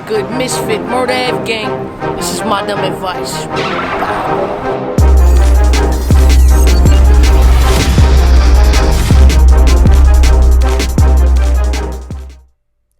good? Misfit, Murder F Gang. This is my dumb advice.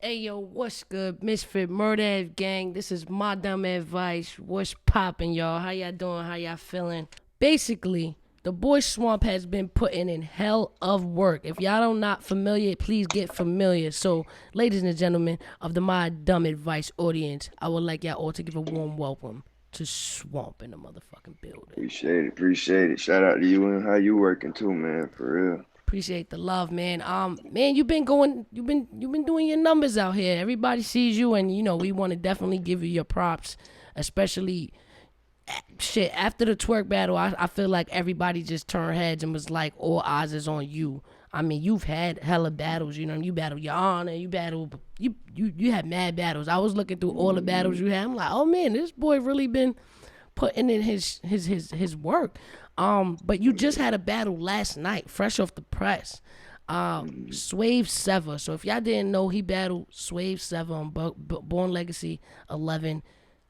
Hey yo, what's good? Misfit, Murder F Gang. This is my dumb advice. What's poppin', y'all? How y'all doing? How y'all feeling? Basically, the boy Swamp has been putting in hell of work. If y'all are not familiar, please get familiar. So, ladies and gentlemen of the My Dumb Advice audience, I would like y'all all to give a warm welcome to Swamp in the motherfucking building. Appreciate it. Shout out to you and how you working too, man, for real. Appreciate the love, man. Man, you've been doing your numbers out here. Everybody sees you, and we want to definitely give you your props, especially. Shit, after the twerk battle, I feel like everybody just turned heads and was like, all eyes is on you. I mean, you've had hella battles, you battled your honor, you had mad battles. I was looking through all the battles you had. I'm like, oh man, this boy really been putting in his work. But you just had a battle last night, fresh off the press. Swave Sevah. So if y'all didn't know, he battled Swave Sevah on Born Legacy 11.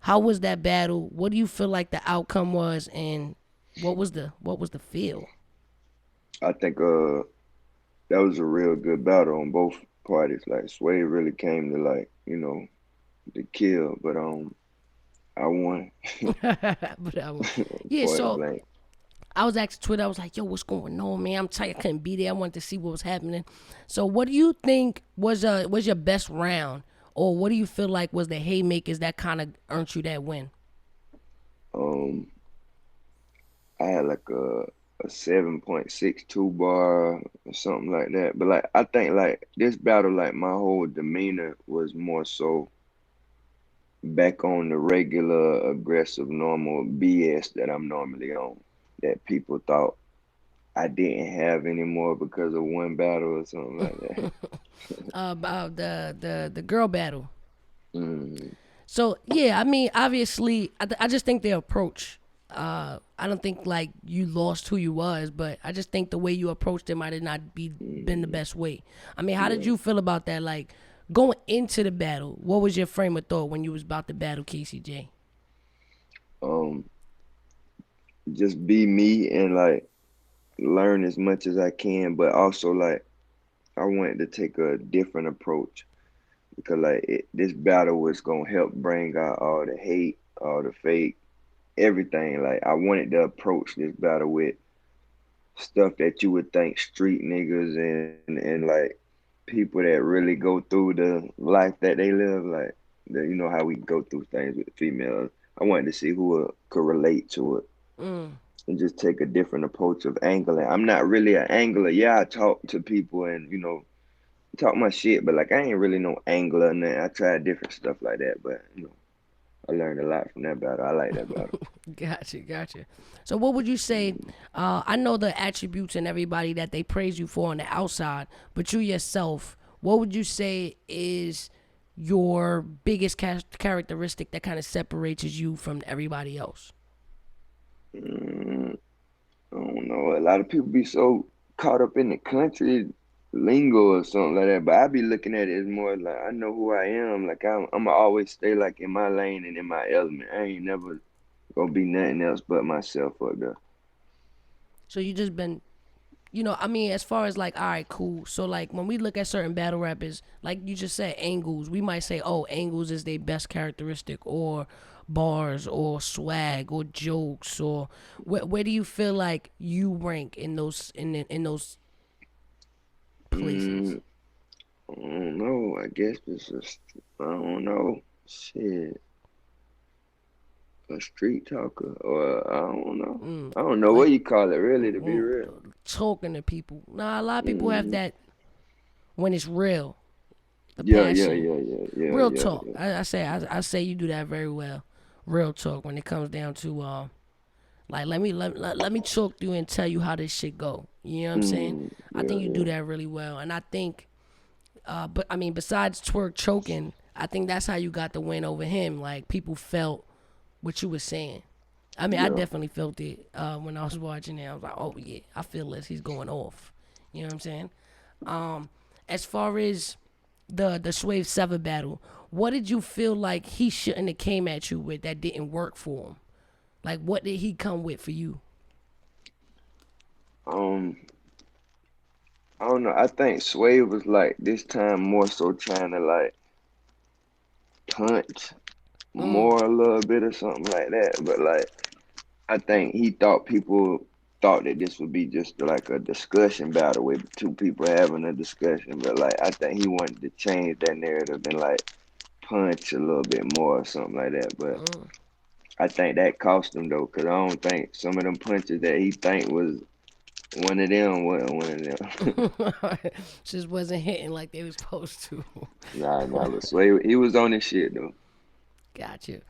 How was that battle? What do you feel like the outcome was, and what was the feel? I think that was a real good battle on both parties. Like Sway really came to the kill, but I won. Yeah, Point so blank. I was asking Twitter, I was like, yo, what's going on, man? I'm tired, I couldn't be there. I wanted to see what was happening. So what do you think was your best round? Or what do you feel like was the haymakers that kind of earned you that win? Um, I had like a 7.62 bar or something like that. But like I think like this battle, like my whole demeanor was more so back on the regular, aggressive, normal BS that I'm normally on. That people thought I didn't have anymore because of one battle or something like that. About the girl battle. Mm, So yeah, I mean, obviously, I just think their approach. I don't think like you lost who you was, but I just think the way you approached it might have not been the best way. I mean, how did yeah. you feel about that? Like going into the battle, what was your frame of thought when you was about to battle KCJ? Um, just be me and like learn as much as I can, but also like I wanted to take a different approach because this battle was gonna help bring out all the hate, all the fake, everything. Like I wanted to approach this battle with stuff that you would think street niggas and like people that really go through the life that they live, like how we go through things with the females. I wanted to see who could relate to it Mm. and just take a different approach of angling. I'm not really an angler. Yeah, I talk to people and talk my shit, but like I ain't really no angler and I tried different stuff like that, but I learned a lot from that battle. I like that battle. Gotcha. So what would you say? I know the attributes and everybody that they praise you for on the outside, but you yourself, what would you say is your biggest characteristic that kind of separates you from everybody else? Mm, I don't know. A lot of people be so caught up in the country lingo or something like that, but I be looking at it as more like I know who I am. Like I'ma always stay like in my lane and in my element. I ain't never gonna be nothing else but myself up there. So you just been, I mean, as far as like, all right, cool. So like when we look at certain battle rappers, like you just said, angles, we might say, oh, angles is their best characteristic, or bars, or swag, or jokes, or where do you feel like you rank in those places? Mm, I don't know. I guess it's just I don't know. Shit, a street talker, or I don't know. I don't know Like what you call it really, to be real. talking to people. Nah, a lot of people have Mm, that when it's real, the yeah, yeah, passion, yeah, yeah, yeah, real yeah, talk. yeah. I say you do that very well. Real talk when it comes down to like let me talk to you and tell you how this shit go. You know what I'm saying? I Yeah, think you do yeah. that really well, and I think, but I mean, besides twerk choking, I think that's how you got the win over him. Like people felt what you were saying. I mean, I Yeah. definitely felt it when I was watching it. I was like, oh yeah, I feel this. He's going off. You know what I'm saying? As far as the Swave Sevah battle, what did you feel like he shouldn't have came at you with that didn't work for him? Like, what did he come with for you? Um, I don't know. I think Swave was like this time more so trying to like punch Mm, more a little bit or something like that. But like I think he thought people thought that this would be just like a discussion battle with two people having a discussion. But like I think he wanted to change that narrative and like punch a little bit more or something like that. But I think that cost him though, cause I don't think some of them punches that he think was one of them wasn't one of them. just wasn't hitting like they was supposed to. Nah, but Sway, he was on his shit though. Got you.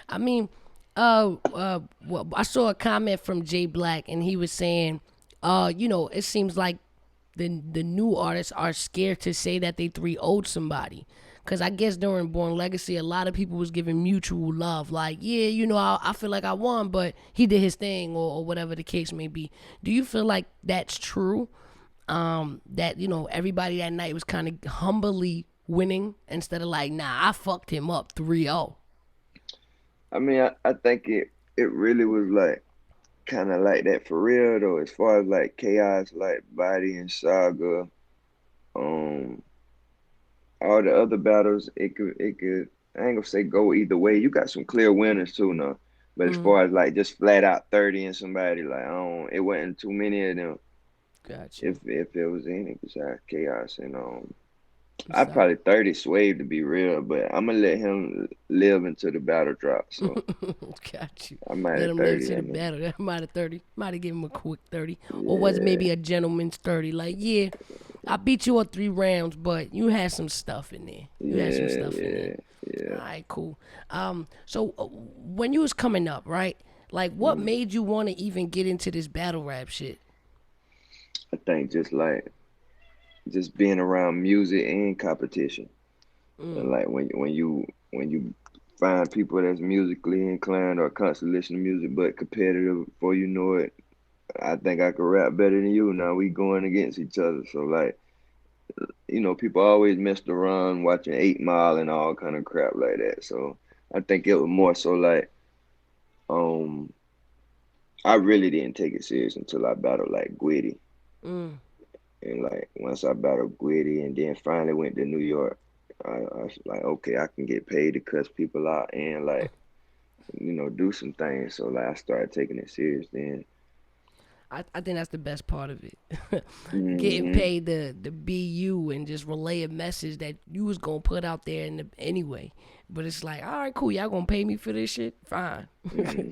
I mean, well, I saw a comment from Jay Black, and he was saying, it seems like the new artists are scared to say that they 3-0'd somebody. Cause I guess during Born Legacy, a lot of people was giving mutual love, like, yeah, I feel like I won, but he did his thing, or whatever the case may be. Do you feel like that's true? That everybody that night was kind of humbly winning instead of like, nah, I fucked him up 3-0. I mean, I think it really was like kind of like that for real though. As far as like chaos, like Body and Saga, um, all the other battles, it could. I ain't gonna say go either way. You got some clear winners too now. But as far as like just flat out 30 and somebody like I don't, it wasn't too many of them. Got you. If it was any besides chaos and I Besides, probably 30 Swave to be real, but I'm gonna let him live until the battle drop. So got you. I might Let have him live 30 to the that nigga. battle. That might have 30. Might have given him a quick 30. Or was it Yeah, maybe a gentleman's 30? Like, yeah, I beat you on 3 rounds, but you had some stuff in there. You had some yeah, stuff in there. yeah, All yeah. right, cool. So when you was coming up, right? Like, what Mm. made you want to even get into this battle rap shit? I think just being around music and competition, and like when you find people that's musically inclined or constantly listen to music but competitive, before you know it, I think I could rap better than you. Now we going against each other, so like people always messed around watching 8 Mile and all kind of crap like that. So I think it was more so like um I really didn't take it serious until I battled like Gwitty. Mm. And like once I battled Gwitty and then finally went to New York, I was like, okay, I can get paid to cuss people out and like, do some things. So like I started taking it serious then. I think that's the best part of it. Getting Hmm. paid to be you and just relay a message that you was gonna put out there anyway. But it's like, all right, cool. Y'all gonna pay me for this shit? Fine. Hmm.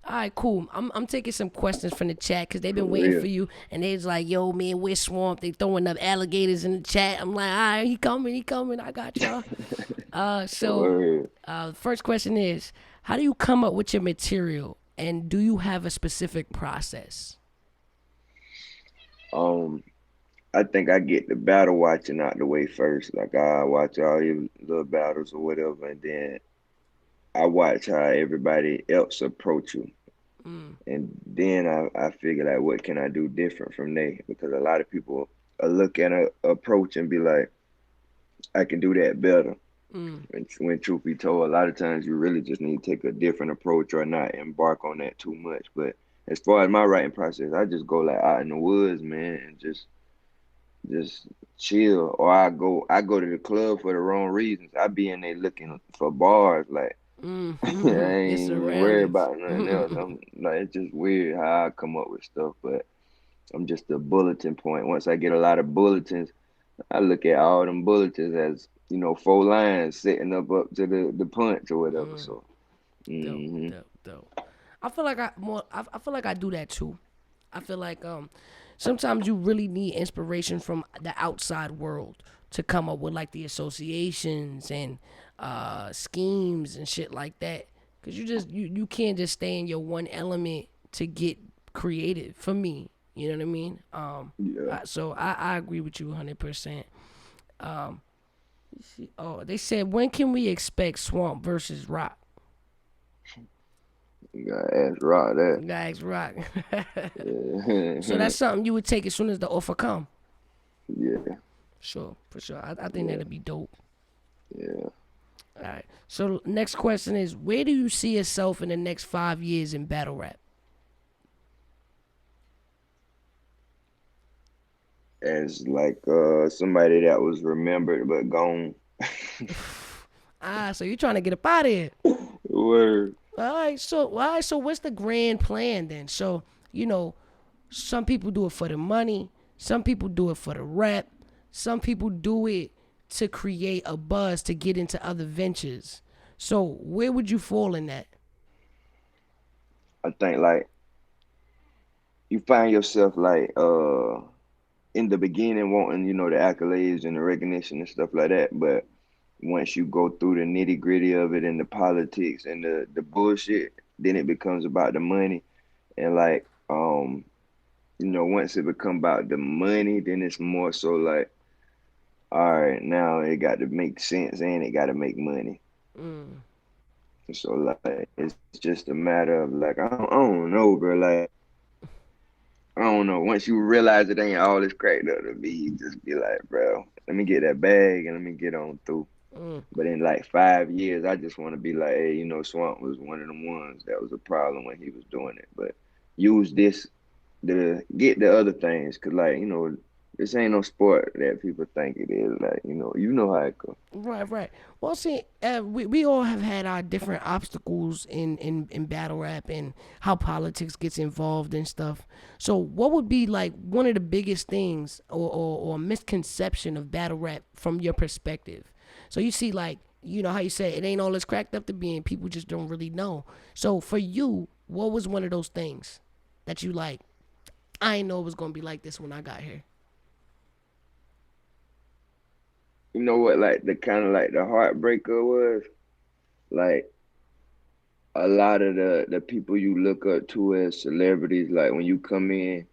All right, cool. I'm taking some questions from the chat because they've For been waiting real. for you. And they was like, yo, man, we're swamped. They throwing up alligators in the chat. I'm like, all right, he coming. I got y'all. So, Word. first question is, how do you come up with your material? And do you have a specific process? Um, I think I get the battle watching out the way first. Like I watch all your little battles or whatever, and then I watch how everybody else approach you. Mm, And then I figure like what can I do different from there? Because a lot of people look at a approach and be like, I can do that better. mm, When truth be told, a lot of times you really just need to take a different approach or not embark on that too much. But as far as my writing process, I just go like out in the woods, man, and just chill. Or I go to the club for the wrong reasons. I be in there looking for bars, like I Your ain't even worried surroundings. about nothing else. I'm like it's just weird how I come up with stuff, but I'm just a bulletin point. Once I get a lot of bulletins, I look at all them bulletins as 4 lines setting up to the punch or whatever. So, Dope, hmm dope, dope. I feel like I feel like I do that too. I feel like sometimes you really need inspiration from the outside world to come up with like the associations and schemes and shit like that. Cause you can't just stay in your one element to get creative. For me, you know what I mean. yeah, So I agree with you 100%. Um, oh, they said when can we expect Swamp versus Rock? you gotta ask Rod that. Guys, Rock. So Yeah, that's something you would take as soon as the offer come. yeah, Sure, for sure. I think yeah, that'd be dope. yeah. All right. So next question is, where do you see yourself in the next 5 years in battle rap? As like somebody that was remembered but gone. So you're trying to get up out of here. Word. All right. So what's the grand plan then? So you know, some people do it for the money. Some people do it for the rap. Some people do it to create a buzz to get into other ventures. So where would you fall in that? I think like you find yourself like in the beginning wanting, the accolades and the recognition and stuff like that. But once you go through the nitty gritty of it and the politics and the bullshit, then it becomes about the money. And like once it become about the money, then it's more so like, all right, now it got to make sense and it got to make money. Mm, So like it's just a matter of like I don't know, bro. Like I don't know. Once you realize it ain't all this cracked up to be, you just be like, bro, let me get that bag and let me get on through. mm. But in like 5 years, I just want to be like, hey, Swamp was one of the ones that was a problem when he was doing it. But use this to get the other things, cause like this ain't no sport that people think it is. Like how it go. Right, right. Well, see, we all have had our different obstacles in battle rap and how politics gets involved and stuff. So, what would be like one of the biggest things or misconception of battle rap from your perspective? So, you see, like, you know how you say it ain't all it's cracked up to be, and people just don't really know. So, for you, what was one of those things that you like? I didn't know it was gonna be like this when I got here. You know what? Like the kind of like the heartbreaker was like a lot of the people you look up to as celebrities. Like when you come in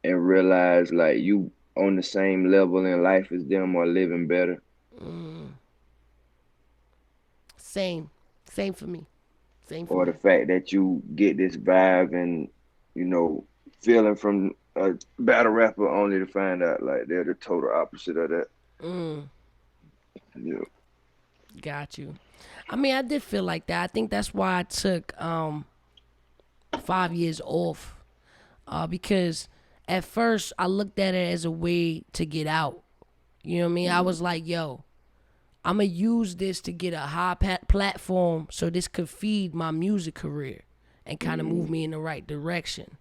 and realize like you on the same level in life as them or living better, Mm, same, same for me. Same for or the me. fact that you get this vibe and you know feeling from a battle rapper only to find out like they're the total opposite of that. Mm. Yeah. Got you. I mean, I did feel like that. I think that's why I took 5 years off. Because at first I looked at it as a way to get out. You know what I mean? I was like, yo, I'm gonna use this to get a high platform so this could feed my music career and kind of move Mm-hmm. me in the right direction.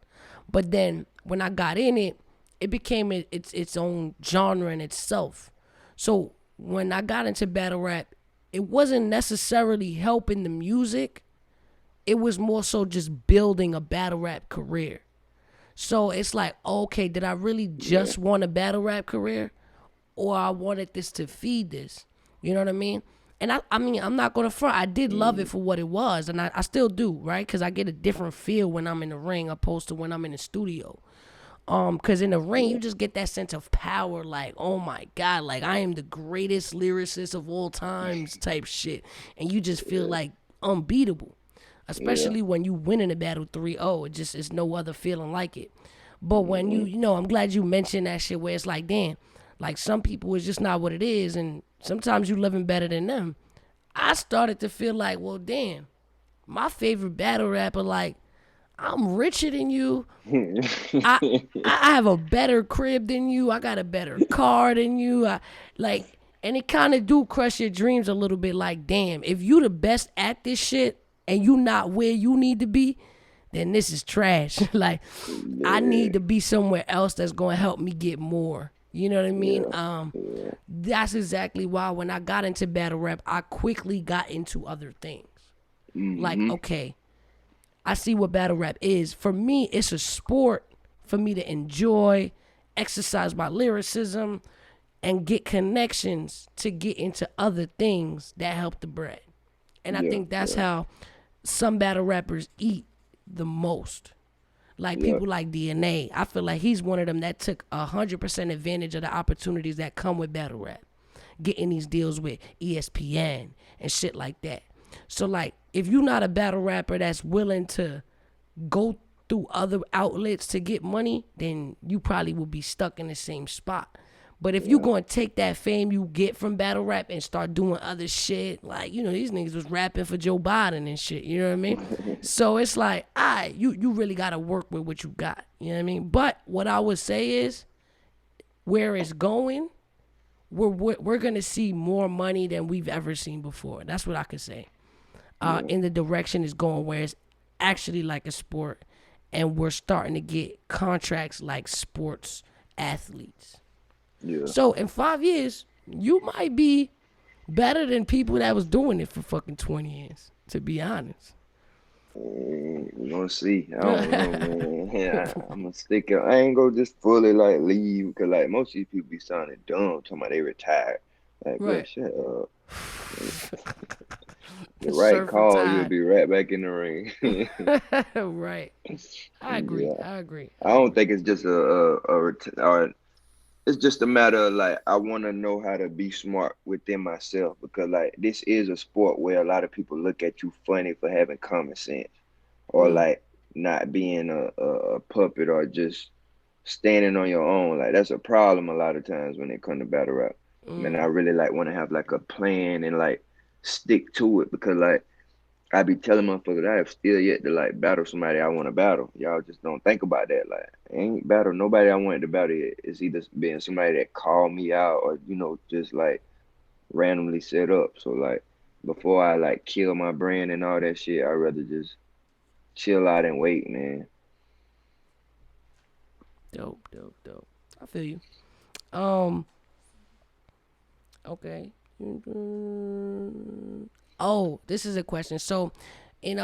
But then when I got in it, it became its own genre in itself. So when I got into battle rap, it wasn't necessarily helping the music. It was more so just building a battle rap career. So it's like, okay, did I really Yeah. just want a battle rap career? Or I wanted this to feed this? You know what I mean? And I mean, I'm not gonna front. I did love it Mm-hmm. for what it was, and I still do, right? Because I get a different feel when I'm in the ring opposed to when I'm in the studio. Cause in the ring you Yeah. just get that sense of power, like, oh my god, like I am the greatest lyricist of all times type shit. And you just feel Yeah. like unbeatable. Yeah. Especially when you win in a battle 3-0. It just is no other feeling like it. But when Mm-hmm. I'm glad you mentioned that shit where it's like, damn, like some people it's just not what it is, and sometimes you living better than them. I started to feel like, well, damn, my favorite battle rapper, like, I'm richer than you. I I have a better crib than you. I got a better car than you. And it kind of do crush your dreams a little bit. Like, damn, if you the best at this shit and you not where you need to be, then this is trash. Like, I Yeah. need to be somewhere else that's gonna help me get more. You know what I mean? Yeah. Yeah. That's exactly why when I got into battle rap, I quickly got into other things. Like, Mm-hmm. okay, I see what battle rap is. For me, it's a sport for me to enjoy, exercise my lyricism, and get connections to get into other things that help the bread. And I Yeah. think that's Yeah. how some battle rappers eat the most. Like Yeah. people like DNA. I feel like he's one of them that took 100% advantage of the opportunities that come with battle rap. Getting these deals with ESPN and shit like that. So like if you're not a battle rapper that's willing to go through other outlets to get money, then you probably will be stuck in the same spot. But if you Yeah. gonna take that fame you get from battle rap and start doing other shit, like, these niggas was rapping for Joe Biden and shit, you know what I mean? So it's like, you really gotta work with what you got, you know what I mean? But what I would say is, where it's going, we're gonna see more money than we've ever seen before. That's what I could say. Yeah. In the direction it's going, where it's actually like a sport, and we're starting to get contracts like sports athletes. Yeah. So in 5 years, you might be better than people that was doing it for fucking 20 years. To be honest. We gonna see. I don't know, man. Yeah, I'm gonna stick it. I ain't gonna just fully like leave because like most of these people be sounding dumb talking about they retired. Like, bro, Right. shut up. The right Surfer call, you'll tide. be right back in the ring. Right. I agree. Yeah, I agree. I I don't agree. think it's just or it's just a matter of like I want to know how to be smart within myself because like this is a sport where a lot of people look at you funny for having common sense or Mm, like not being a puppet or just standing on your own. Like that's a problem a lot of times when it comes to battle rap. And I mm. really like want to have like a plan and like stick to it because like I be telling motherfuckers I have still yet to like battle somebody I want to battle. Y'all just don't think about that. Like I ain't battle nobody I wanted to battle yet. It's either being somebody that called me out or just like randomly set up. So like before I like kill my brand and all that shit, I'd rather just chill out and wait, man. Dope, dope, dope. I feel you. Um, okay. Oh, this is a question. So, in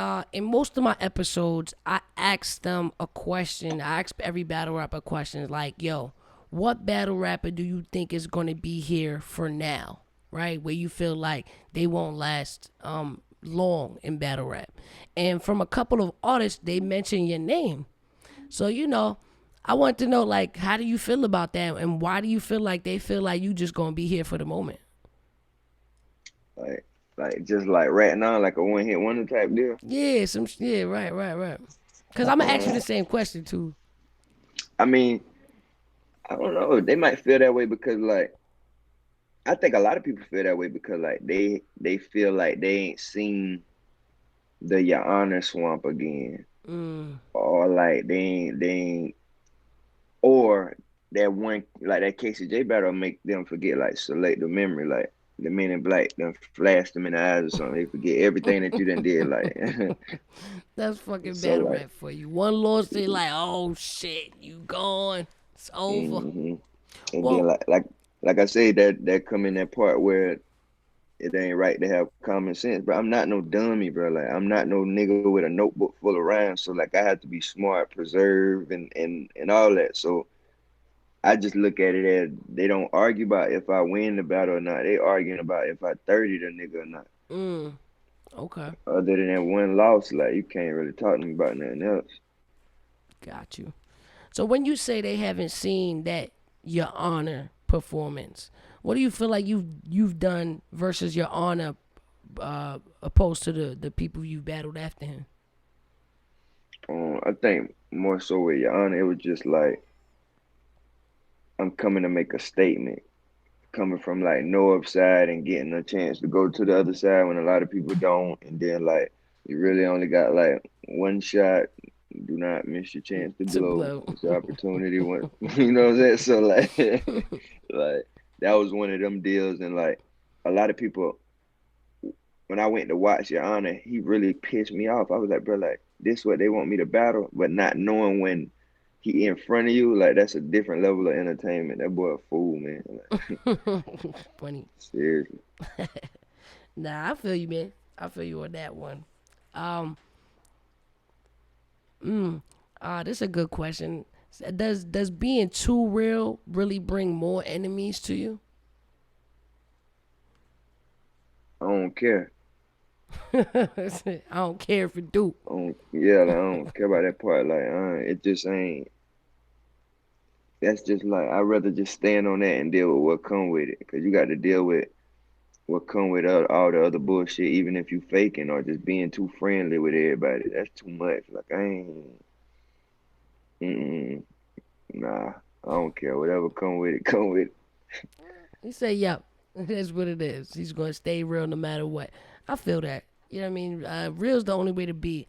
most of my episodes, I ask them a question. I ask every battle rapper a question like, "Yo, what battle rapper do you think is going to be here for now?" Right? Where you feel like they won't last long in battle rap. And from a couple of artists, they mention your name. So, I want to know, like, how do you feel about that, and why do you feel like they feel like you just gonna be here for the moment? Like just like right now, like a one hit wonder type deal. Yeah, right, right, right. Cause I'm gonna ask you the Um, same question too. I mean, I don't know. They might feel that way because like I think a lot of people feel that way because like they feel like they ain't seen the Your Honor swamp again, Mm, or like they ain't or that one like that Casey J battle make them forget like selective memory, like the Men in Black done flashed them in the eyes or something. They forget everything that you done did, like that's fucking so battle like rap for you. One loss, they like, oh shit, you gone. It's over. hmm and then Well, like I say that come in that part where it ain't right to have common sense, but I'm not no dummy, bro. Like I'm not no nigga with a notebook full of rhymes. So like I have to be smart, preserve, and all that. So I just look at it as they don't argue about if I win the battle or not. They arguing about if I 30 the nigga or not. mm, okay, Other than that one loss, like you can't really talk to me about nothing else. got you. So when you say they haven't seen that Your Honor performance, what do you feel like you've done versus Your Honor, opposed to the people you battled after him? I think more so with your honor, it was just like I'm coming to make a statement. Coming from like no upside and getting a chance to go to the other side when a lot of people don't, and then like you really only got like one shot. Do not miss your chance to To blow. blow. It's your opportunity. When you know what I'm saying. So like, like that was one of them deals, and like a lot of people when I went to watch Your Honor, he really pissed me off. I was like, bro, like this what they want me to battle, but not knowing when he in front of you, like that's a different level of entertainment. That boy a fool, man. Like, Funny. seriously. Nah, I feel you, man. I feel you on that one. Um, this is a good question. Does being too real really bring more enemies to you? I don't care. I don't care if it do. Yeah, like, I don't care about that part. Like, it just ain't. That's just like I'd rather just stand on that and deal with what come with it, cause you got to deal with what come with all the other bullshit, even if you faking or just being too friendly with everybody. That's too much. Like I ain't. Mm-mm, nah, I don't care. Whatever come with it, come with it. He said, "Yep, it is what it is. He's gonna stay real no matter what." I feel that. You know what I mean? Real's the only way to be.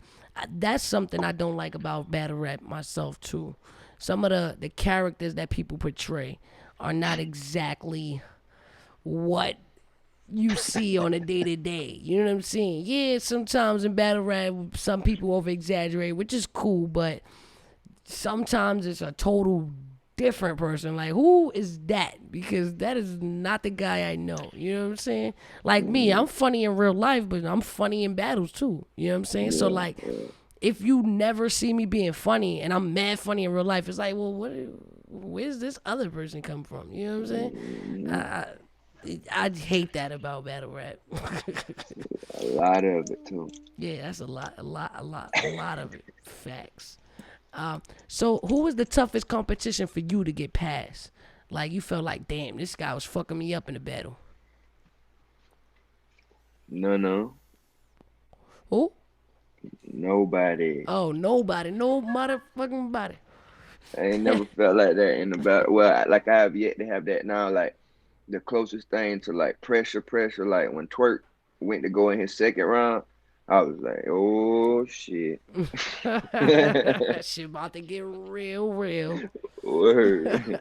That's something I don't like about battle rap myself too. Some of the characters that people portray are not exactly what you see on a day to day. You know what I'm saying? Yeah, sometimes in battle rap, some people over exaggerate, which is cool, but sometimes it's a total different person. Like, who is that? Because that is not the guy I know. You know what I'm saying? Like me, I'm funny in real life, but I'm funny in battles too. You know what I'm saying? So Yeah, like, yeah. if you never see me being funny and I'm mad funny in real life, it's like, well, where's this other person come from? You know what I'm saying? I, Mhm. I, I hate that about battle rap. A lot of it too. Yeah, that's a lot of it. Facts. So who was the toughest competition for you to get past? Like you felt like, damn, this guy was fucking me up in the battle. No, no, Who? nobody. Oh, nobody, no motherfucking body. I ain't never felt like that in the battle. Well, like I have yet to have that now. Like the closest thing to like pressure, like when Twerk went to go in his second round, I was like, oh shit. Shit about to get real, real. Word.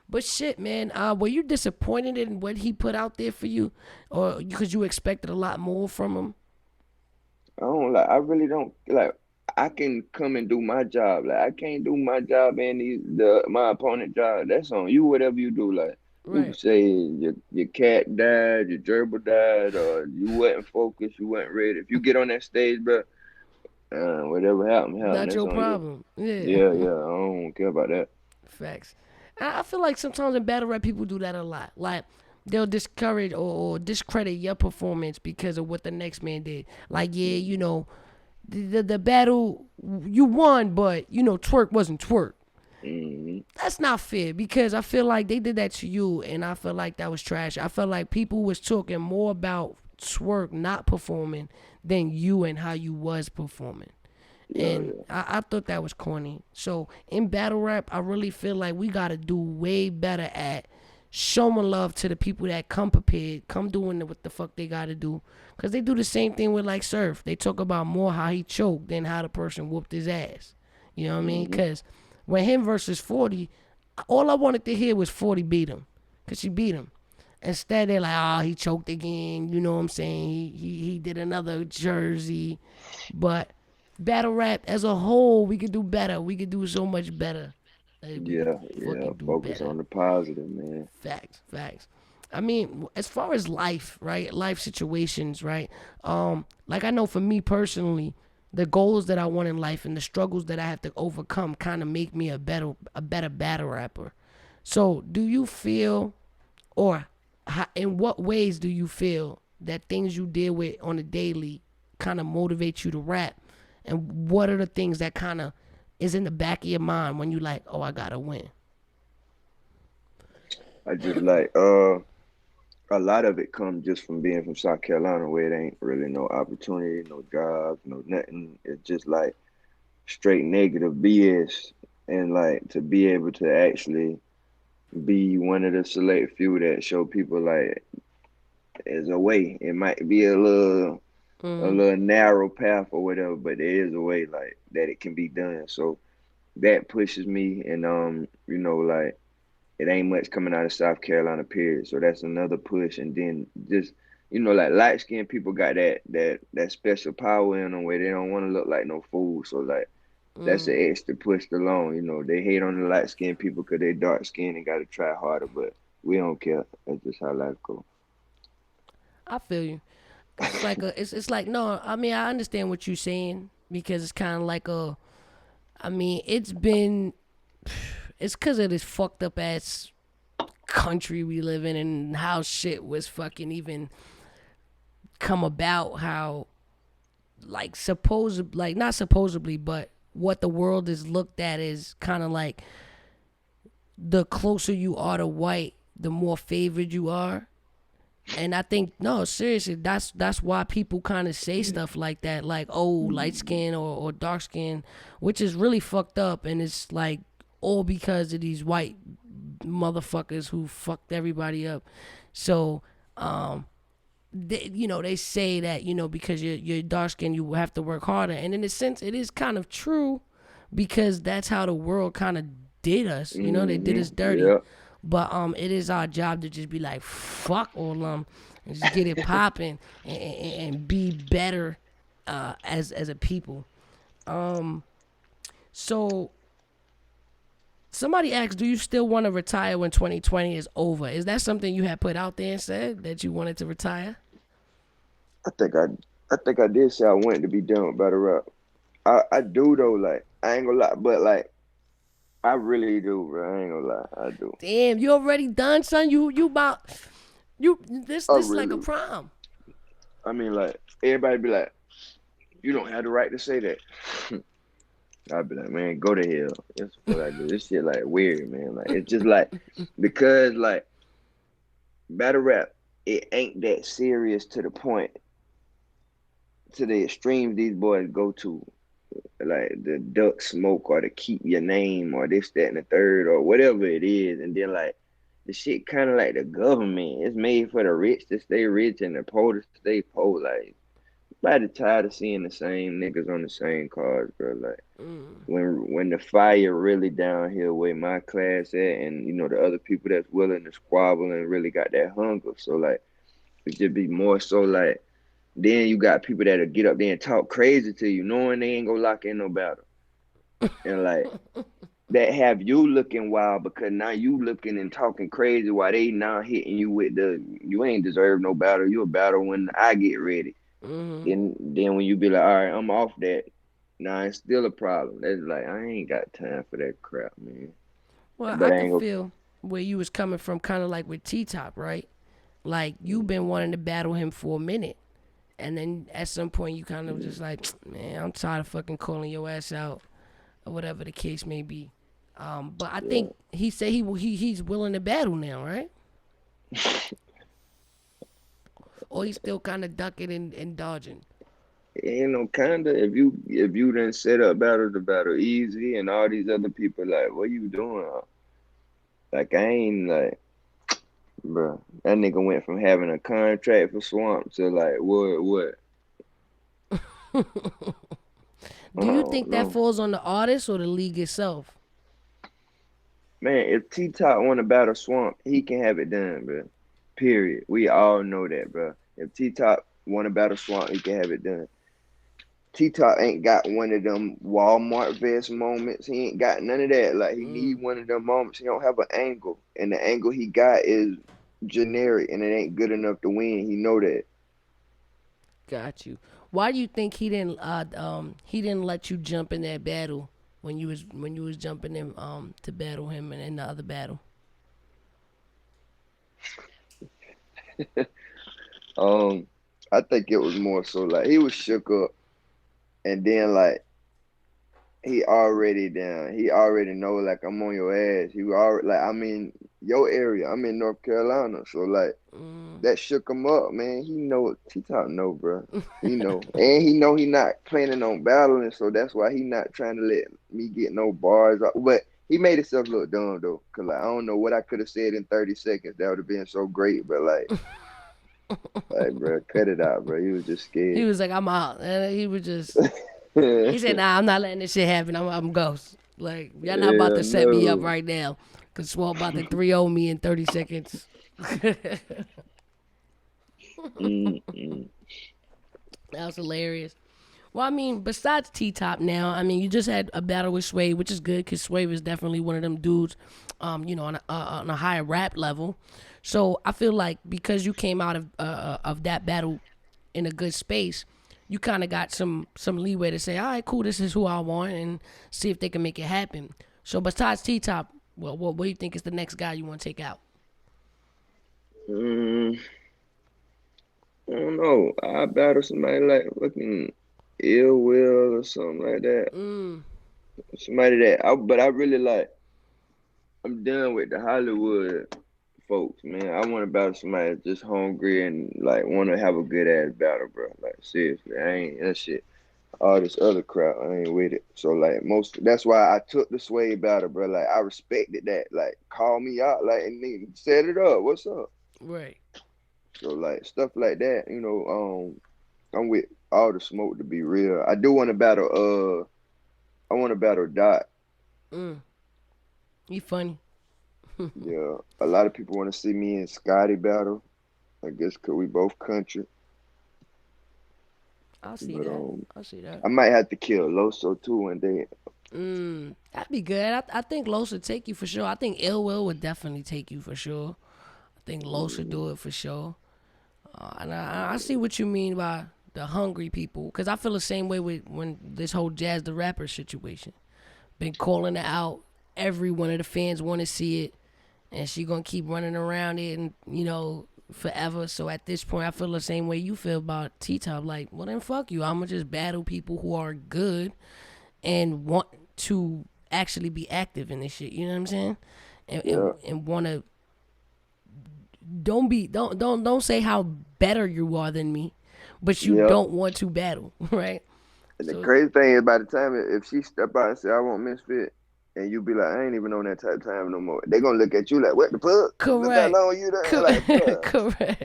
But shit, man, were you disappointed in what he put out there for you, or because you expected a lot more from him? I don't like. I really don't like. I can come and do my job. Like I can't do my job and the my opponent job. That's on you. Whatever you do, like you can Right. say your cat died, your gerbil died, or you wasn't focused, you wasn't ready. If you get on that stage, bro, whatever happened, happened. Not That's your on you. problem. Yeah. Yeah, yeah. I don't care about that. Facts. I feel like sometimes in battle rap people do that a lot. Like they'll discourage or discredit your performance because of what the next man did. Like, yeah, you know, the battle you won, but you know, twerk wasn't twerk. Mm-hmm. That's not fair because I feel like they did that to you, and I feel like that was trash. I felt like people was talking more about twerk not performing than you and how you was performing. Yeah, And yeah. I thought that was corny. So in battle rap, I really feel like we gotta do way better at showing love to the people that come prepared, come doing what the fuck they gotta do. Cause they do the same thing with like Surf. They talk about more how he choked than how the person whooped his ass. You know what I mean? Mm-hmm. Cause when him versus 40, all I wanted to hear was 40 beat him. Cause she beat him. Instead, they're like, oh, he choked again. You know what I'm saying? He did another jersey. But battle rap as a whole, we could do better. We could do so much better. Like, we could Yeah, yeah. fucking do Focus better. on the positive, man. Facts, facts. I mean, as far as life, right? Life situations, right? Like I know for me personally, the goals that I want in life and the struggles that I have to overcome kind of make me a better battle rapper. So, do you feel, or how, in what ways do you feel that things you deal with on a daily kind of motivate you to rap? And what are the things that kind of is in the back of your mind when you like, oh, I gotta win? I just like a lot of it comes just from being from South Carolina, where it ain't really no opportunity, no jobs, no nothing. It's just like straight negative BS, and like to be able to actually be one of the select few that show people like there's a way. It might be a Mm-hmm. little narrow path or whatever, but there is a way like that it can be done. So that pushes me, and like it ain't much coming out of South Carolina, period. So that's another push. And then just like light skinned people got that special power in them where they don't want to look like no fool. So like that's Mm, an extra push along. They hate on the light skinned people because they dark skinned and got to try harder, but we don't care. That's just how life goes. I feel you. It's like it's like no. I mean, I understand what you're saying because it's kind of like a. I mean, it's because of this fucked up ass country we live in and how shit was fucking even come about. How like like not supposedly, but what the world is looked at is kind of like the closer you are to white, the more favored you are. And I think no, seriously, that's why people kind of say stuff like that, like oh, light skin or dark skin, which is really fucked up, and it's like all because of these white motherfuckers who fucked everybody up. So, they say that because you're dark skinned, you have to work harder, and in a sense, it is kind of true because that's how the world kind of did us. They did us dirty. Yeah. But it is our job to just be like fuck all them and just get it popping and be better as a people. So somebody asked, do you still want to retire when 2020 is over? Is that something you had put out there and said that you wanted to retire? I think I did say I wanted to be done with battle rap. I do though, like I ain't gonna lie, but like I really do, bro. I ain't gonna lie, I do. Damn, you already done, son. You about you I this is like a really, prom. I mean, like everybody be like, you don't have the right to say that. I'd be like, man, go to hell. That's what I do. This shit like weird, man. Like it's just like because like battle rap, it ain't that serious to the point to the extremes these boys go to, like the duck smoke or to keep your name or this, that, and the third or whatever it is, and then like the shit kind of like the government. It's made for the rich to stay rich and the poor to stay poor. Like, everybody tired of seeing the same niggas on the same cars, bro. Like when the fire really down here where my class at, and the other people that's willing to squabble and really got that hunger. So like it should be more so like then you got people that'll get up there and talk crazy to you, knowing they ain't gonna lock in no battle. And like that have you looking wild because now you looking and talking crazy while they now hitting you with the you ain't deserve no battle. You a battle when I get ready. Then when you be like, all right, I'm off that. Nah, it's still a problem. That's like I ain't got time for that crap, man. Well, I But I could ain't gonna. feel where you was coming from, kind of like with T Top, right? Like you've been wanting to battle him for a minute, and then at some point you kind of just like, man, I'm tired of fucking calling your ass out or whatever the case may be. But I Yeah. think he said he's willing to battle now, right? Or he's still kind of ducking and dodging. Kinda. If you done set up battle to battle easy and all these other people like, what you doing? Like I ain't like, bro. That nigga went from having a contract for Swamp to like what? I Do you don't think that know, falls on the artist or the league itself? man. If T Top want to battle Swamp, he can have it done, bro. Period. We all know that, bro. If T Top want to battle Swamp, he can have it done. T Top ain't got one of them Walmart vest moments. He ain't got none of that. Like he need one of them moments. He don't have an angle, and the angle he got is generic, and it ain't good enough to win. He know that. Got you. Why do you think he didn't let you jump in that battle when you was jumping in to battle him and in the other battle? Um, I think it was more so like he was shook up, and then like he already down. He already know like I'm on your ass. He already like I'm in your area. I'm in North Carolina, so like that shook him up, man. He know T Top know, bro. He know, and he know he not planning on battling, so that's why he not trying to let me get no bars. But he made himself look dumb though, cause like I don't know what I could have said in 30 seconds that would have been so great, but like, bro, cut it out, bro. He was just He scared. was like, I'm out, and he said, Nah, I'm not letting this shit happen. I'm ghost. Like y'all not about Yeah, to set me up no. right now, cause Swole about to 3-0 me in 30 seconds. Mm-mm. That was hilarious. Well, I mean, besides T Top now, I mean, you just had a battle with Swave, which is good because Swave is definitely one of them dudes, on a higher rap level. So I feel like because you came out of that battle in a good space, you kind of got some leeway to say, all right, cool, this is who I want, and see if they can make it happen. So besides T Top, well, what do you think is the next guy you want to take out? Mm, I don't know. I battle somebody like fucking Ill Will or something like that. Somebody that but I really like. I'm done with the Hollywood folks, man. I want to battle somebody that's just hungry and like want to have a good ass battle, bro. Like seriously, I ain't that shit. all this other crap. I ain't with it. So like most, that's why I took the Swave battle, bro. Like I respected that. Like call me out, like and nigga, set it up. What's up? Right. So like stuff like that, I'm with all the smoke to be real. I do want to battle. I want to battle Dot. Mm. You funny. Yeah, a lot of people want to see me and Scotty battle. I guess cause we both country, I'll see but that. I'll see that. I might have to kill Loso too one day. That'd be good. I think Los would take you for sure. I think Ill Will would definitely take you for sure. I think Los would do it for sure. And I see what you mean by the hungry people, because I feel the same way with when this whole Jazz the Rapper situation. Been calling it out. Every one of the fans want to see it, and she gonna keep running around it, and forever. So at this point, I feel the same way you feel about T Top. Like, well then, fuck you. I'ma just battle people who are good and want to actually be active in this shit. You know what I'm saying? And Yeah, want to don't say how better you are than me, but you yep. don't want to battle, right? And the So crazy thing is, by the time if she step out and say I want Misfit, and you be like, I ain't even on that type of time no more. They gonna look at you like, what the fuck? Look how correct, long you done. Like, bro, correct.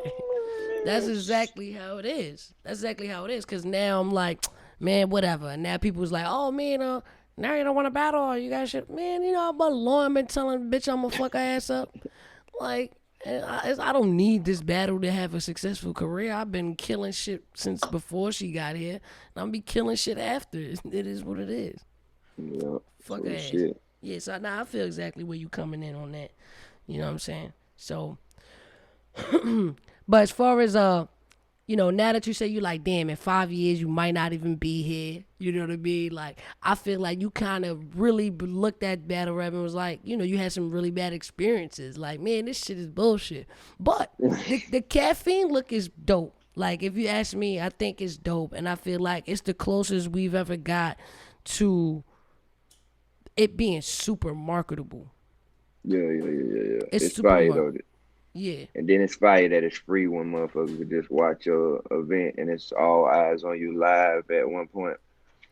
That's exactly how it is. That's exactly how it is. Cause now I'm like, man, whatever. And now people's like, oh man, now you don't want to battle, or you got shit, man. You know about Lauren been telling bitch I'm gonna fuck her ass up. Like, I don't need this battle to have a successful career. I've been killing shit since before she got here, and I'm be killing shit after. It is what it is. yeah. Fuck her So ass. shit. Yeah, so now I feel exactly where you coming in on that. You know what I'm saying? So, but as far as now that you say you like, damn, in 5 years you might not even be here. You know what I mean? Like, I feel like you kind of really looked at battle rap and was like, you had some really bad experiences. Like, man, this shit is bullshit. But the caffeine look is dope. Like, if you ask me, I think it's dope, and I feel like it's the closest we've ever got to it being super marketable. Yeah. It's It's super fire though. marketable. Yeah. And then it's fire that it's free when motherfuckers could just watch your event and it's all eyes on you live at one point.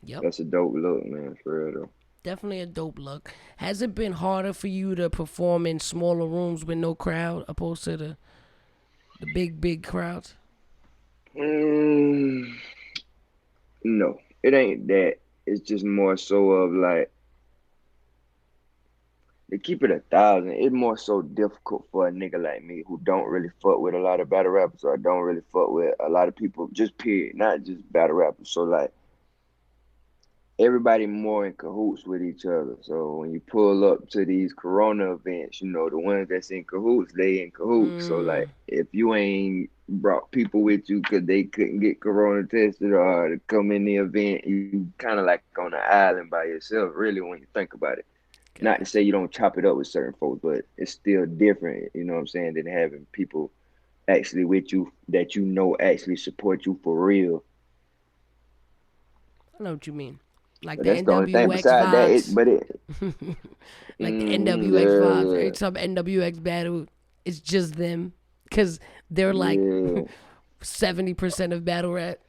Yep. That's a dope look, man, for real Definitely a dope look. Has it been harder for you to perform in smaller rooms with no crowd opposed to the big crowds? though. No, it ain't that. It's just more so of like to keep it 1,000. It's more so difficult for a nigga like me who don't really fuck with a lot of battle rappers or don't really fuck with a lot of people. Just period, not just battle rappers. So like everybody more in cahoots with each other. So when you pull up to these Corona events, the ones that's in cahoots, they in cahoots. So like if you ain't brought people with you because they couldn't get Corona tested or to come in the event, you kind of like on an island by yourself, really, when you think about it. Not to Gotcha. say you don't chop it up with certain folks, but it's still different, you know what I'm saying, than having people actually with you that actually support you for real. I know what you mean. Like But the that's the only thing. NWX Besides that, vibes. Like the NWX vibes. Every yeah, time NWX battle, it's just them. Because they're like yeah, 70% of battle rap.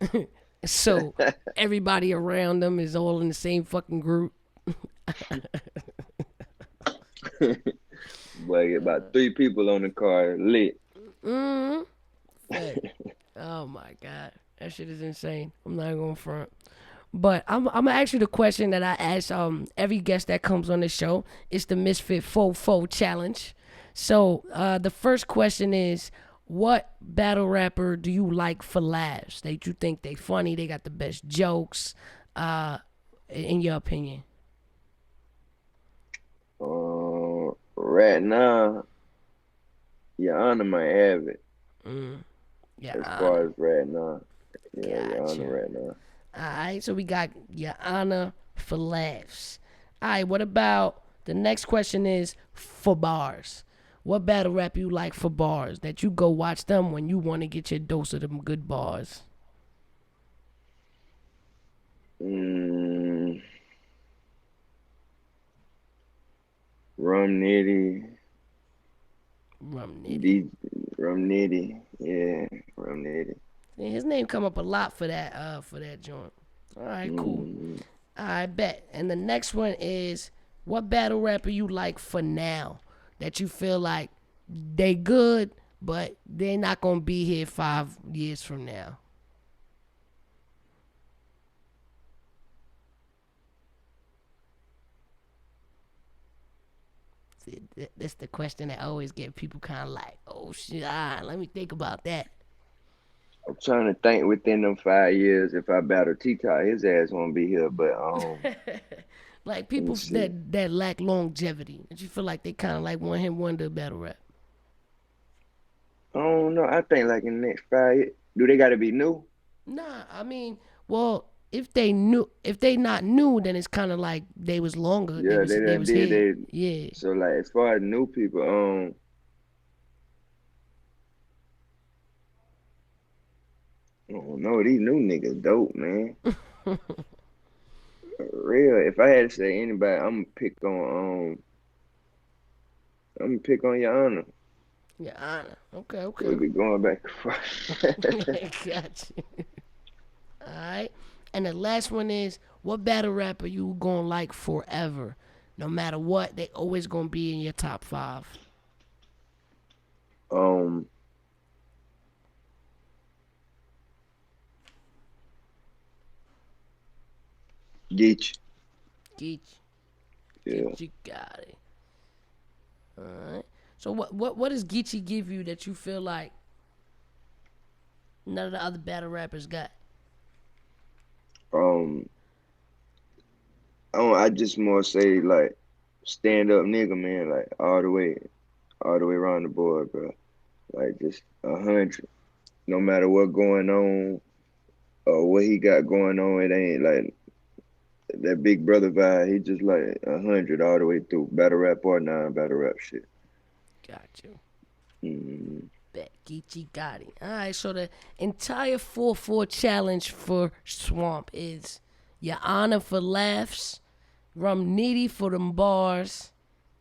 So everybody around them is all in the same fucking group. yeah. But about 3 people on the car lit. Fact. Oh my god, that shit is insane. I'm not going front. But I'm gonna ask you the question that I ask every guest that comes on the show. It's the Misfit Fo challenge. So the first question is, what battle rapper do you like for laughs? That you think they funny, they got the best jokes, in your opinion? Right now, your honor might have it Yeah, as Anna. far as right now. Yeah, your honor Gotcha. right now. Alright, so we got your honor for laughs. Alright, what about the next question is for bars. What battle rap you like for bars that you go watch them when you want to get your dose of them good bars? Mm, Rum Nitty, Rum Nitty. D, Rum Nitty, yeah, Rum Nitty. Yeah, his name come up a lot for that joint. All right, cool. Mm, I bet. And the next one is, what battle rapper you like for now that you feel like they good, but they're not gonna be here 5 years from now. See, that's the question that always get people kind of like, oh shit, let me think about that. I'm trying to think within them 5 years if I battle T-Top, his ass won't be here. But Like let me people see. that lack longevity, that you feel like they kind of like one hit wonder battle rap. I don't know. I think like in the next 5 years, do they got to be new? Nah, I mean, well, if they not new, then it's kind of like they was longer. Yeah, they They done was did here. they. Yeah, So like as far as new people, I don't know. These new niggas dope, man. Real. If I had to say anybody, I'm gonna pick on your honor. yeah, honor. Okay, We'll okay. be going back and forth. Got you. All right. And the last one is, what battle rapper you gonna like forever? No matter what, they always gonna be in your top five. um, Geech. Get Yeah. get you got it. All right. So what does Geechee give you that you feel like none of the other battle rappers got? Um, I just more say like stand up nigga, man. Like all the way around the board, bro. Like just 100. No matter what going on or what he got going on, it ain't like that big brother vibe. He just like 100 all the way through. Battle rap or non-battle rap shit. Got you. Mm, Bet Geechee got it. All right. So the entire 4-4 challenge for Swamp is your honor for laughs, Rum Needy for them bars,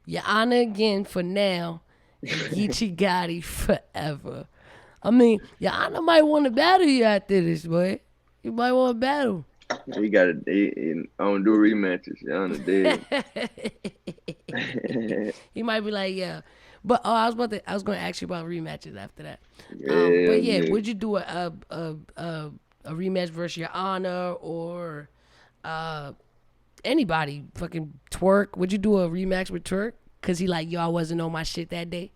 your honor again for now, and Geechee Gotti forever. I mean, your honor might want to battle you after this, boy. You might want to battle. he got a. I don't do rematches. Y'all dead. He might be like, yeah. But I was going to ask you about rematches after that. Yeah, But yeah, yeah. would you do a rematch versus your honor or uh anybody? Fucking Twerk. Would you do a rematch with Twerk? Cause he like, yo, I wasn't on my shit that day.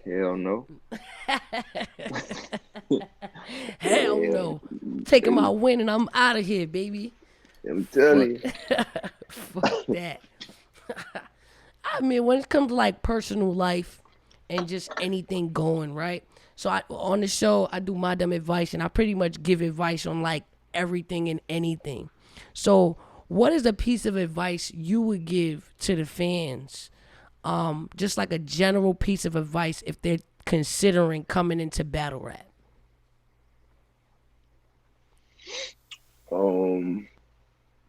Hell no. Hell Hell, no. Taking my I'm, win and I'm out of here, baby. I'm Fuck, telling fuck that. I mean, when it comes to like personal life and just anything going, right? So on the show, I do my dumb advice, and I pretty much give advice on like everything and anything. So, what is a piece of advice you would give to the fans? Just like a general piece of advice if they're considering coming into battle rap. you.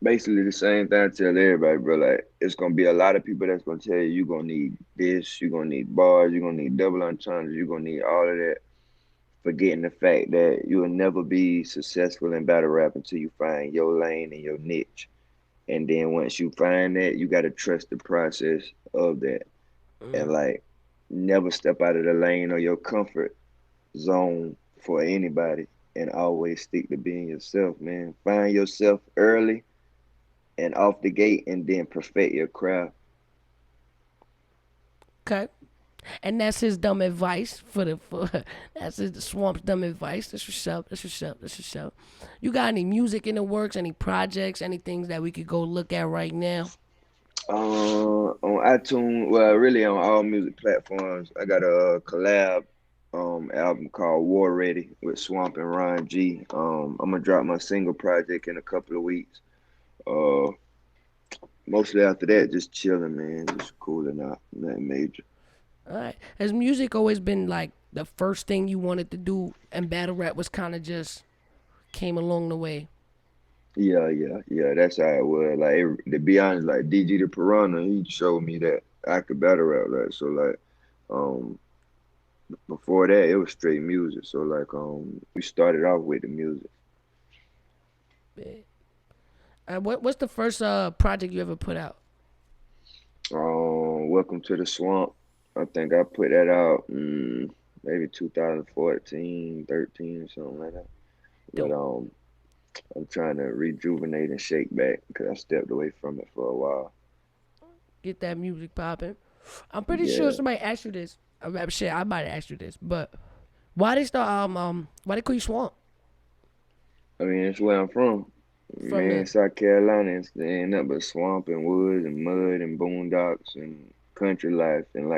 Basically the same thing I tell everybody, bro. Like it's gonna be a lot of people that's gonna tell you you're gonna need this, you're gonna need bars, you're gonna need double entendres, you're gonna need all of that. Forgetting the fact that you will never be successful in battle rap until you find your lane and your niche. And then once you find that, you gotta trust the process of that. And like never step out of the lane or your comfort zone for anybody and always stick to being yourself, man. Find yourself early and off the gate and then perfect your craft. Okay. And that's his dumb advice for that's his Swamp's dumb advice. That's what's up. That's what's up. That's what's up. You got any music in the works? Any projects? Any things that we could go look at right now? On iTunes, well, really on all music platforms, I got a collab album called War Ready with Swamp and Ron G. I'm gonna drop my single project in a couple of weeks. Uh, Mostly after that, just chilling, man, just cooling out, nothing major. All right. Has music always been like the first thing you wanted to do, and battle rap was kind of just came along the way? Yeah, yeah, yeah. That's how it was. Like to be honest, like DG the Piranha, he showed me that I could battle rap. Like so, like um, before that, it was straight music. So like we started off with the music. Yeah. What's the first project you ever put out? Welcome to the Swamp. I think I put that out maybe 2014, 13, or something like that. But Dope. I'm trying to rejuvenate and shake back because I stepped away from it for a while. Get that music popping. I'm pretty sure Yeah, somebody asked you this. Shit, I might have asked you this, but why they start why they call you Swamp I mean that's where I'm from. from Man, the South Carolina, it's ain't nothing but swamp and woods and mud and boondocks and country life and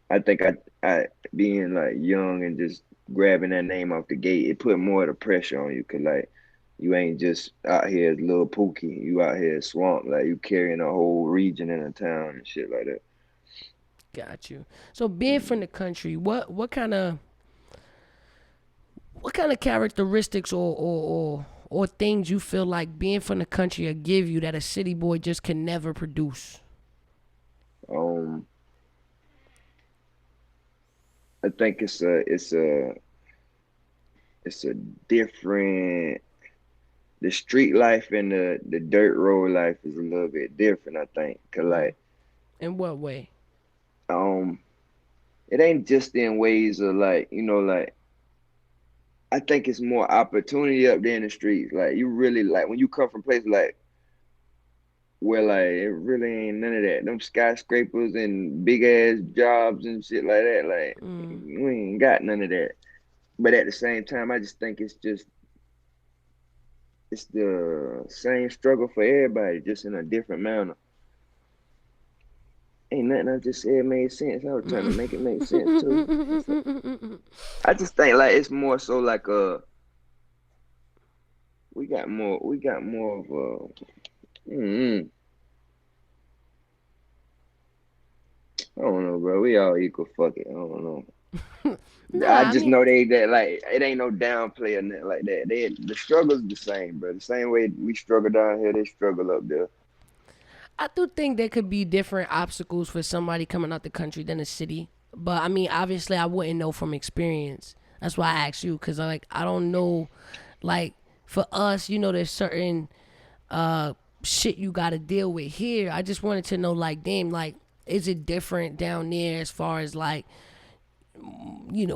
I think I being like young and just grabbing that name off the gate, it put more of the pressure on you 'cause like you ain't just out here as little Pookie, you out here as swamp, like you carrying a whole region in a town and shit like that. got you. So being from the country, what kind of characteristics or things you feel like being from the country will give you that a city boy just can never produce? Um, I think it's a different the street life and the dirt road life is a little bit different, I think. 'Cause like In what way? um it ain't just in ways of like, like I think it's more opportunity up there in the streets. Like you really like when you come from places like where like it really ain't none of that. Them skyscrapers and big ass jobs and shit like that. Like we ain't got none of that. But at the same time, I just think it's the same struggle for everybody, just in a different manner. Ain't nothing I just said made sense. I was trying to make it make sense too. I just think like it's more so like we got more of I don't know, bro. We all equal. Fuck it. I don't know. I Nah, I just mean, know they that like it ain't no downplay or nothing like that. The struggle's the same, bro. The same way we struggle down here, they struggle up there. I do think there could be different obstacles for somebody coming out the country than a city. But I mean, obviously, I wouldn't know from experience. That's why I asked you, because like I don't know, like for us, there's certain shit you got to deal with here. I just wanted to know, like, damn, like, is it different down there as far as like,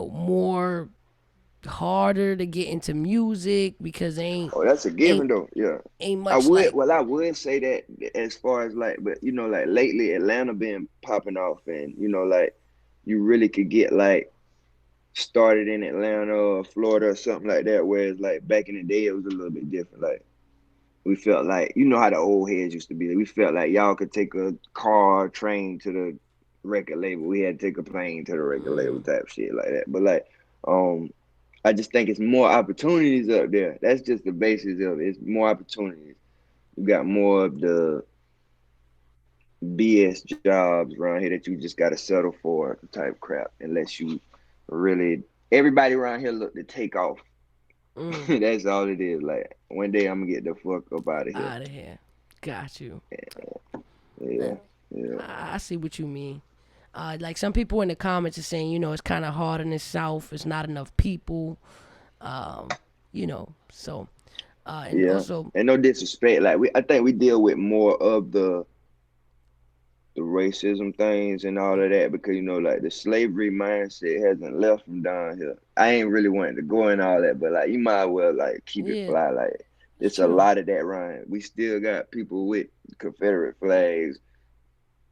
more harder to get into music because Oh, that's a ain't given though. Yeah. ain't I much would like. well I would say that as far as like but like lately Atlanta been popping off and like you really could get like started in Atlanta or Florida or something like that, whereas like back in the day it was a little bit different. Like we felt like how the old heads used to be. We felt like y'all could take a car, train to the record label. We had to take a plane to the record label type shit like that. But like, um, I just think it's more opportunities up there. That's just the basis of it. It's more opportunities. You got more of the BS jobs around here that you just got to settle for type crap, unless you really. Everybody around here look to take off. That's all it is. Like one day I'm gonna get the fuck up out of here. Out of here. Got you. Yeah, yeah, I see what you mean. Like some people in the comments are saying, it's kind of hard in the South. It's not enough people. So, and yeah. also, And no disrespect, like I think we deal with more of the racism things and all of that because like the slavery mindset hasn't left from down here. I ain't really wanting to go in all that, but like you might as well like keep it yeah, fly. Like it's it's a true. lot of that rhyme. We still got people with Confederate flags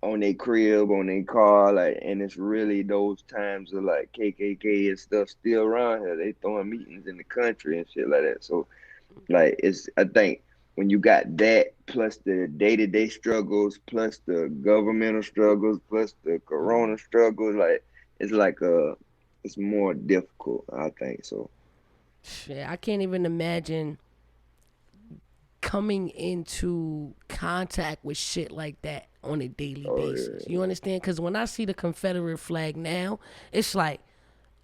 on their crib, on their car, like, and it's really those times of like KKK and stuff still around here. They throwing meetings in the country and shit like that. So like it's I think when you got that plus the day-to-day struggles, plus the governmental struggles, plus the corona struggles, like it's like it's more difficult, I think. So Shit, I can't even imagine coming into contact with shit like that on a daily oh basis. yeah. You understand? Because when I see the Confederate flag now, it's like,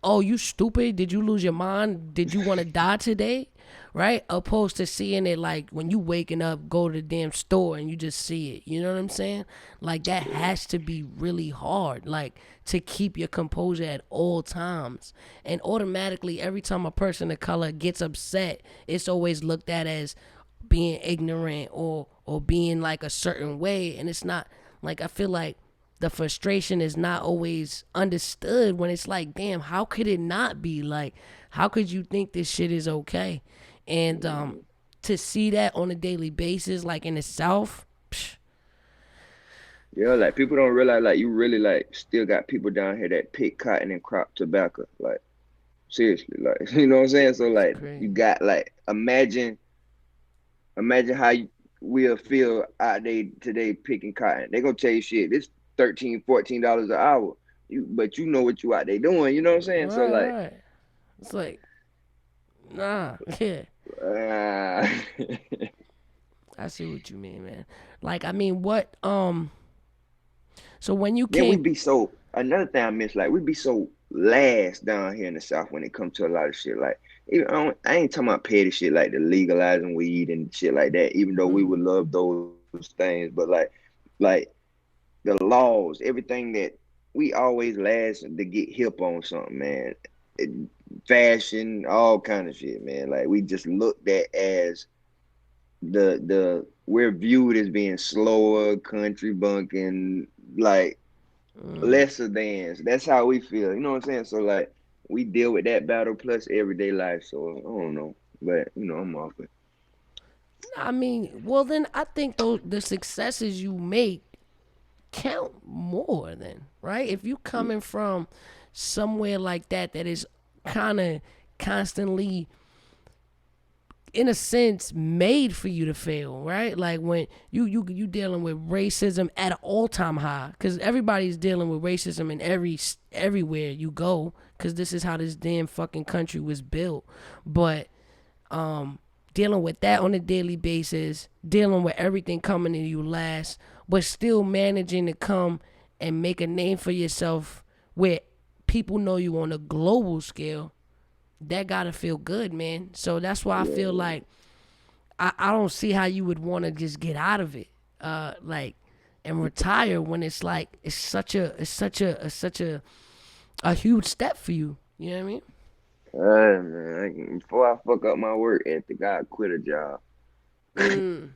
oh, you stupid? Did you lose your mind? Did you want to die today? Right? Opposed to seeing it like when you waking up, go to the damn store and you just see it. You know what I'm saying? Like that has to be really hard. Like to keep your composure at all times. And automatically every time a person of color gets upset, it's always looked at as being ignorant or being like a certain way, and it's not like, I feel like the frustration is not always understood when it's like, damn, how could it not be? Like, how could you think this shit is okay? And to see that on a daily basis, like in the South, psh, Yeah, like people don't realize like you really like still got people down here that pick cotton and crop tobacco. Like seriously, like you know what I'm saying? So it's like crazy. you got like imagine how you will feel out there today picking cotton. They gonna tell you shit, this 13, $14 an hour. But you know what you out there doing, you know what I'm saying? So Right, like right. It's like, nah, yeah. uh, I see what you mean, man. Like, I mean, what, so when you then we came, be so another thing I miss, like we be so last down here in the South when it comes to a lot of shit. Like I ain't talking about petty shit like the legalizing weed and shit like that, even though we would love those things, but like the laws, everything that we always last to get hip on something, man. It, fashion, all kind of shit, man. Like we just looked at as the we're viewed as being slower, country bunking, like lesser than. That's how we feel. You know what I'm saying? So like we deal with that battle plus everyday life. So I don't know, but I'm off it. I mean, well, then I think those the successes you make count more then, right? If you coming from somewhere like that is kind of constantly, in a sense, made for you to fail, right? Like when you dealing with racism at an all-time high, because everybody's dealing with racism in everywhere you go, because this is how this damn fucking country was built. But dealing with that on a daily basis, dealing with everything coming to you last, but still managing to come and make a name for yourself where people know you on a global scale, that gotta feel good, man. So that's why I feel Yeah, like I don't see how you would want to just get out of it, like, and retire when it's like it's such a huge step for you. You know what I mean? man. Before I fuck up my work ethic, I quit a job. Mm.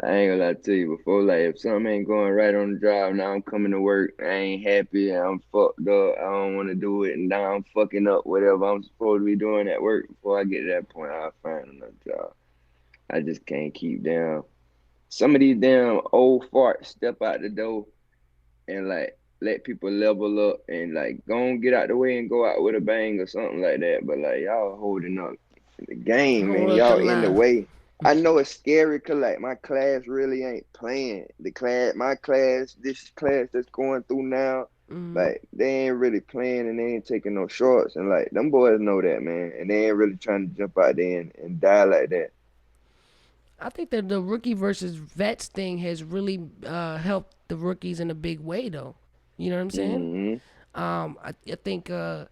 I ain't gonna lie to you before, like if something ain't going right on the job, now I'm coming to work, I ain't happy, I'm fucked up, I don't wanna do it, and now I'm fucking up whatever I'm supposed to be doing at work. Before I get to that point, I'll find another job. I just can't keep down. Some of these damn old farts step out the door and like let people level up and like go and get out the way and go out with a bang or something like that. But like y'all holding up the game, man. Hold up the Y'all in the line. way. I know it's scary cause like my class really ain't playing. My class, this class that's going through now, like they ain't really playing and they ain't taking no shorts and like them boys know that, man, and they ain't really trying to jump out there and die like that. I think that the rookie versus vets thing has really helped the rookies in a big way, though. You know what I'm saying? Hmm. I think you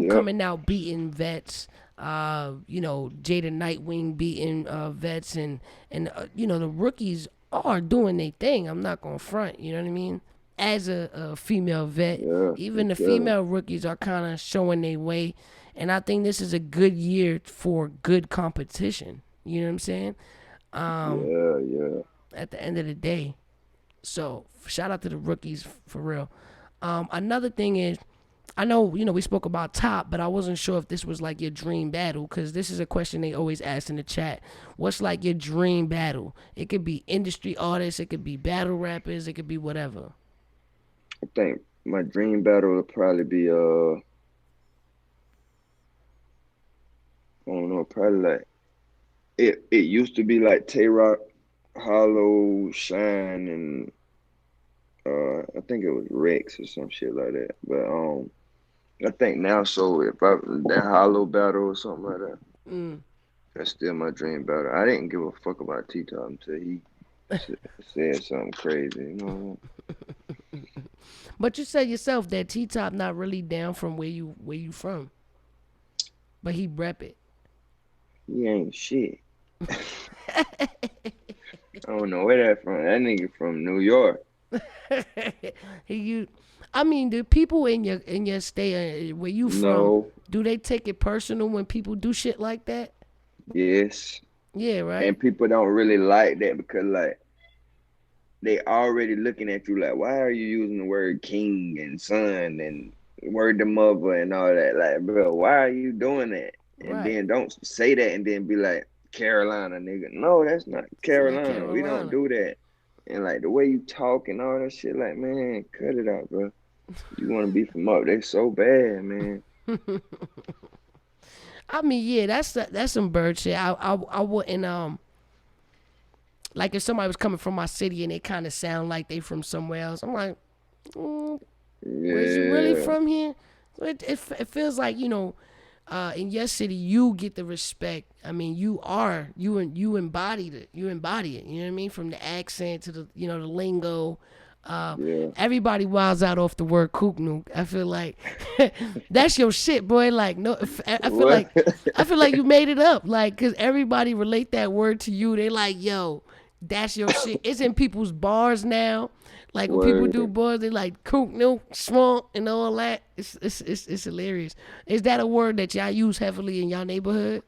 Yep. coming out beating vets, Jada Nightwing beating vets, and the rookies are doing their thing. I'm not gonna front. You know what I mean? As a female vet, Yeah, for even the sure. female rookies are kind of showing their way, and I think this is a good year for good competition. You know what I'm saying? Um, Yeah, yeah. at the end of the day. So shout out to the rookies for real. Another thing is, I know we spoke about top, but I wasn't sure if this was like your dream battle, because this is a question they always ask in the chat. What's like your dream battle? It could be industry artists, it could be battle rappers, it could be whatever. I think my dream battle would probably be I don't know, probably like it used to be like Tay Rock, Hollow, Shine, and I think it was Rex or some shit like that. But I think now so if I that Hollow battle or something like that, Mm. that's still my dream battle. I didn't give a fuck about T Top until he said something crazy. You know, But you said yourself that T Top not really down from where you from, but he rep it. he ain't shit. I don't know where that from. That nigga from New York. he you, I mean, the people in your state where you from, No, do they take it personal when people do shit like that? yes. Yeah, right. And people don't really like that because like they already looking at you like, why are you using the word king and son and word the mother and all that? Like, bro, why are you doing that? And Right. then don't say that and then be like, Carolina, nigga. No, that's not It's not Carolina. We don't Carolina. do that. And like the way you talk and all that shit, like, man, cut it out, bro. You want to be from up there so bad, man. I mean, yeah, that's some bird shit. I wouldn't like if somebody was coming from my city and they kind of sound like they from somewhere else. I'm like, mm, was you really Yeah, from here? It feels like in your city you get the respect. I mean, you embodied it. You embody it. You know what I mean? From the accent to the lingo. yeah. Everybody wilds out off the word kooknook. I feel like that's your shit, boy. Like no, I feel What? like you made it up. Like, cause everybody relate that word to you. They like, yo, that's your shit. It's in people's bars now. Like when people do Word. bars, they like kooknook, swamp, and all that. It's hilarious. Is that a word that y'all use heavily in y'all neighborhood?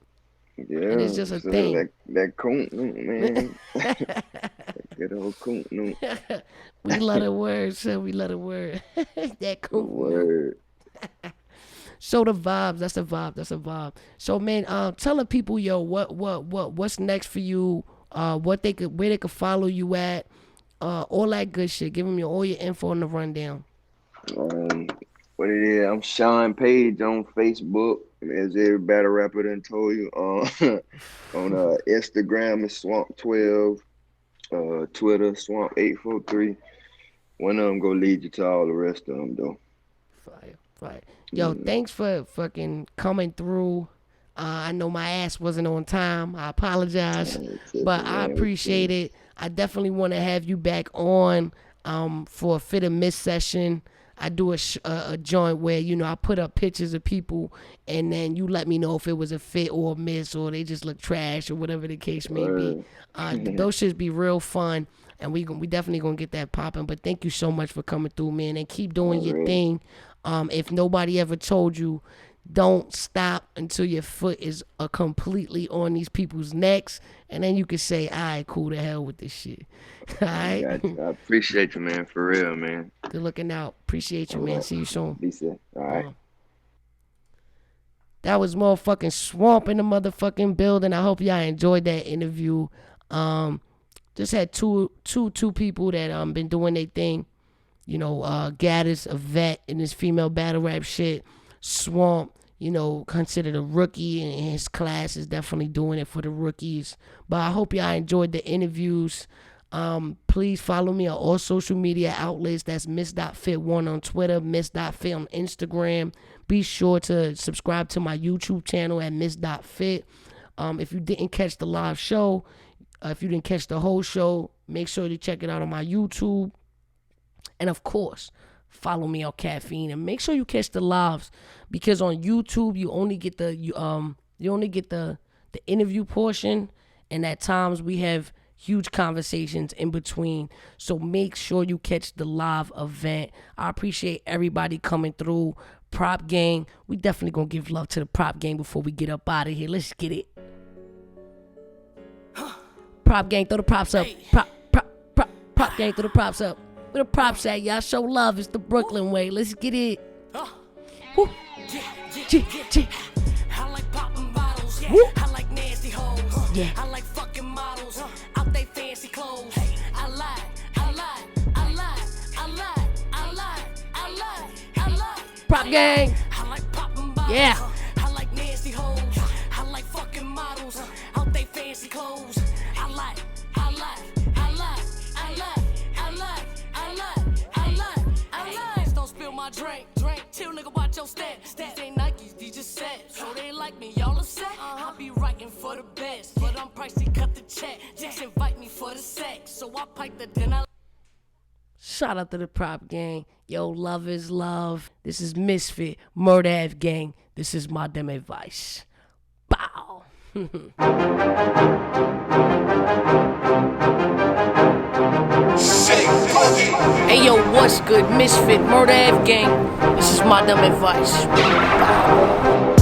And it's Yeah, just a so thing. that coon, man. Good old coon, We love the word, so we love the word. That kooknook. word. So the vibes, that's a vibe, that's a vibe. So man, telling people, yo, what's next for you? Where they could follow you at, all that good shit. Give them all your info on the rundown. Um, what it is? I'm Sean Page on Facebook, as every battle rapper done told you. On Instagram is Swamp12, Twitter Swamp843. One of them go lead you to all the rest of them though. Fire, fire. Yo, Mm, thanks for fucking coming through. I know my ass wasn't on time. I apologize, but tripping, I man. We appreciate cool. it. I definitely want to have you back on for a fit and miss session. I do a joint where I put up pictures of people and then you let me know if it was a fit or a miss or they just look trash or whatever the case may be. Word. Those should be real fun and we definitely gonna get that popping. But thank you so much for coming through, man, and keep doing your Already. thing. If nobody ever told you, don't stop until your foot is completely on these people's necks, and then you can say, "All right, cool, to hell with this shit." All I right, got you. I appreciate you, man. For real, man. good looking out. Appreciate you, All man. right. See you soon. Be safe. All right. Uh, that was motherfucking swamp in the motherfucking building. I hope y'all enjoyed that interview. Um, just had two people that been doing their thing. Gaddis, a vet in this female battle rap shit. Swamp, considered a rookie in his class, is definitely doing it for the rookies. But I hope y'all enjoyed the interviews. Please follow me on all social media outlets. That's Ms.Fit1 on Twitter, Ms.Fit on Instagram. Be sure to subscribe to my YouTube channel at Ms.Fit. If you didn't catch the live show, if you didn't catch the whole show, make sure to check it out on my YouTube. And of course, follow me on Caffeine and make sure you catch the lives because on YouTube you only get the interview portion, and at times we have huge conversations in between. So make sure you catch the live event. I appreciate everybody coming through. Prop gang, we definitely gonna give love to the prop gang before we get up out of here. Let's get it. Prop gang, throw the props up. Prop gang, throw the props up. Where the props at, y'all? Show love. It's the Brooklyn way. Let's get it. Woo. I like popping bottles. Woo. I like nasty hoes. Yeah. I like fucking models. Out they fancy clothes. I lie. Prop gang. I like popping bottles. Yeah. I like nasty hoes. I like fucking models. Out they fancy clothes. I like. Don't spill my drink. Chill, nigga, watch your stats. These ain't Nikes, these just sets. So they like me, y'all upset. I be writing for the best, but I'm pricey, cut the check. Just invite me for the sex, so I pipe the dinner. Shout out to the prop gang. Yo, love is love. This is Misfit, Murder Ave gang. This is my damn advice. Bow. Hey yo, what's good? Misfit, Murder Ave gang. This is my dumb advice. Bow.